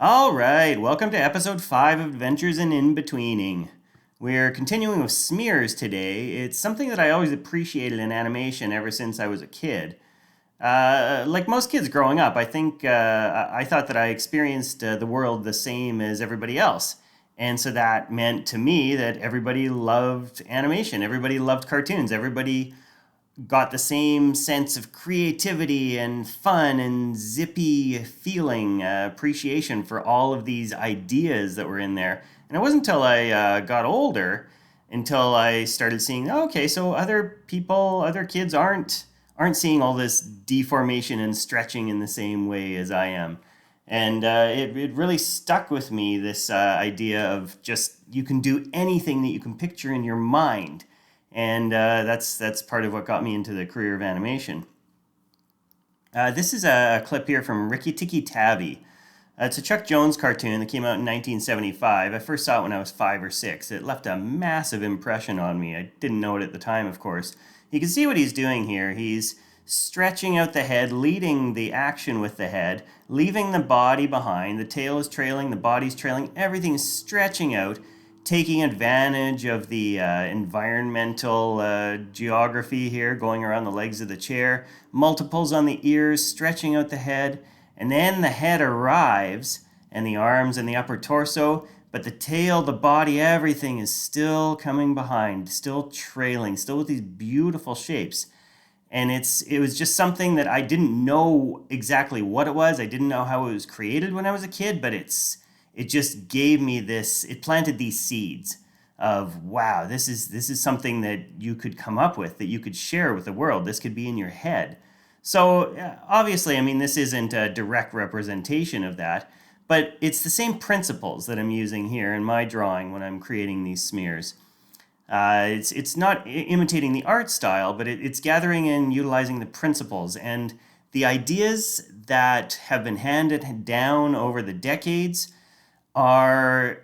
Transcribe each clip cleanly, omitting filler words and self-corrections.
All right, welcome to episode 5 of Adventures in Inbetweening. We're continuing with smears today. It's something that I always appreciated in animation ever since I was a kid. Like most kids growing up, I think I thought that I experienced the world the same as everybody else. And so that meant to me that everybody loved animation, everybody loved cartoons, everybody got the same sense of creativity and fun and zippy feeling, appreciation for all of these ideas that were in there. And it wasn't until I got older until I started seeing, oh, okay, so other people, other kids aren't seeing all this deformation and stretching in the same way as I am. And it really stuck with me, this idea of just you can do anything that you can picture in your mind, and that's part of what got me into the career of animation. This is a clip here from Rikki Tikki Tavi. It's a Chuck Jones cartoon that came out in 1975. I first saw it when I was 5 or 6. It left a massive impression on me. I didn't know it at the time, of course. You can see what he's doing here. He's stretching out the head, leading the action with the head, leaving the body behind. The tail is trailing, the body's trailing, everything's stretching out, taking advantage of the environmental geography here, going around the legs of the chair, multiples on the ears, stretching out the head, and then the head arrives, and the arms and the upper torso, but the tail, the body, everything is still coming behind, still trailing, still with these beautiful shapes. And it was just something that I didn't know exactly what it was. I didn't know how it was created when I was a kid, but it just gave me this, it planted these seeds of, wow, this is something that you could come up with, that you could share with the world. This could be in your head. So obviously, I mean, this isn't a direct representation of that, but it's the same principles that I'm using here in my drawing when I'm creating these smears. It's not imitating the art style, but it's gathering and utilizing the principles and the ideas that have been handed down over the decades they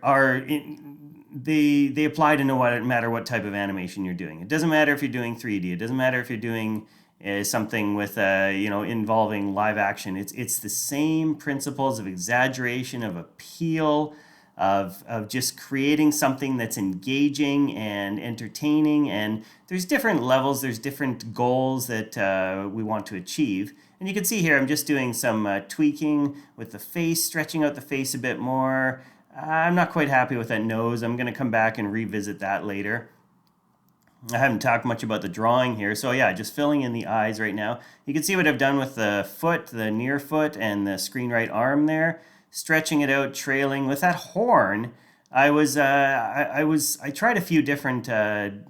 apply to no matter what type of animation you're doing. It doesn't matter if you're doing 3D. It doesn't matter if you're doing something with involving live action. It's the same principles of exaggeration, of appeal, of just creating something that's engaging and entertaining. And there's different levels, there's different goals that we want to achieve. And you can see here I'm just doing some tweaking with the face, stretching out the face a bit more. I'm not quite happy with that nose. I'm going to come back and revisit that later. I haven't talked much about the drawing here, so yeah, just filling in the eyes right now. You can see what I've done with the foot, the near foot, and the screen right arm there. Stretching it out, trailing. With that horn, I tried a few different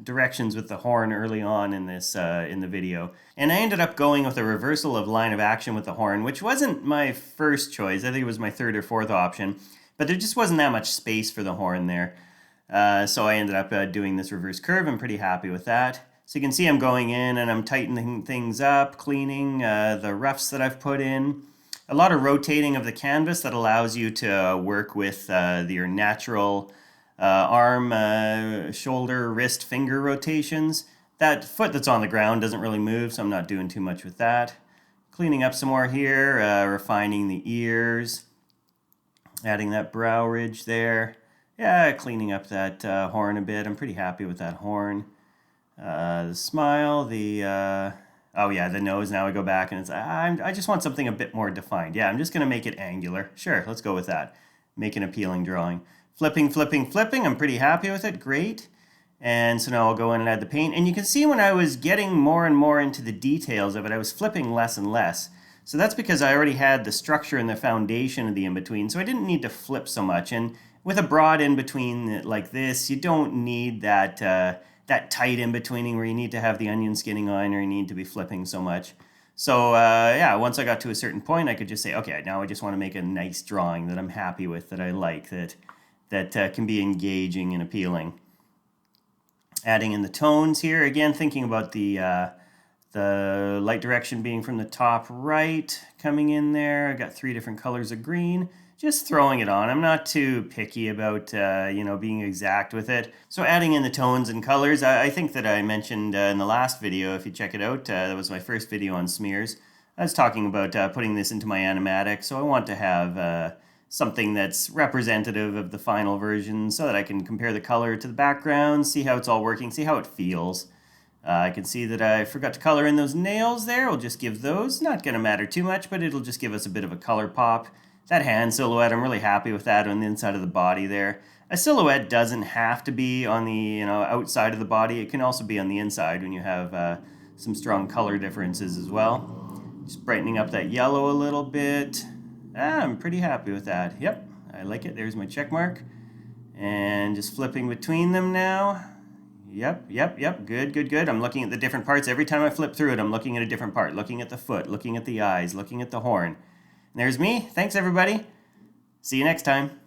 directions with the horn early on in this in the video, and I ended up going with a reversal of line of action with the horn, which wasn't my first choice. I think it was my third or fourth option, but there just wasn't that much space for the horn there. So I ended up doing this reverse curve. I'm pretty happy with that. So you can see I'm going in and I'm tightening things up, cleaning the roughs that I've put in. A lot of rotating of the canvas that allows you to work with your natural arm, shoulder, wrist, finger rotations. That foot that's on the ground doesn't really move, so I'm not doing too much with that. Cleaning up some more here, refining the ears, adding that brow ridge there. Yeah, cleaning up that horn a bit. I'm pretty happy with that horn. The smile, the nose. Now I go back and I just want something a bit more defined. Yeah, I'm just going to make it angular. Sure, let's go with that. Make an appealing drawing. Flipping, flipping, flipping. I'm pretty happy with it. Great. And so now I'll go in and add the paint. And you can see when I was getting more and more into the details of it, I was flipping less and less. So that's because I already had the structure and the foundation of the in-between, so I didn't need to flip so much. And with a broad in-between like this, you don't need that tight in-betweening where you need to have the onion skinning on or you need to be flipping so much. So once I got to a certain point, I could just say, okay, now I just want to make a nice drawing that I'm happy with, that I like, that can be engaging and appealing. Adding in the tones here, again, thinking about the light direction being from the top right, coming in there. I got 3 different colors of green. Just throwing it on. I'm not too picky about being exact with it. So adding in the tones and colors, I think that I mentioned in the last video, if you check it out, that was my first video on smears. I was talking about putting this into my animatic, so I want to have something that's representative of the final version so that I can compare the color to the background, see how it's all working, see how it feels. I can see that I forgot to color in those nails there. We'll just give those. Not going to matter too much, but it'll just give us a bit of a color pop. That hand silhouette, I'm really happy with that on the inside of the body there. A silhouette doesn't have to be on the outside of the body. It can also be on the inside when you have some strong color differences as well. Just brightening up that yellow a little bit. I'm pretty happy with that. Yep, I like it. There's my check mark. And just flipping between them now. Yep. Good. I'm looking at the different parts. Every time I flip through it, I'm looking at a different part. Looking at the foot, looking at the eyes, looking at the horn. And there's me. Thanks, everybody. See you next time.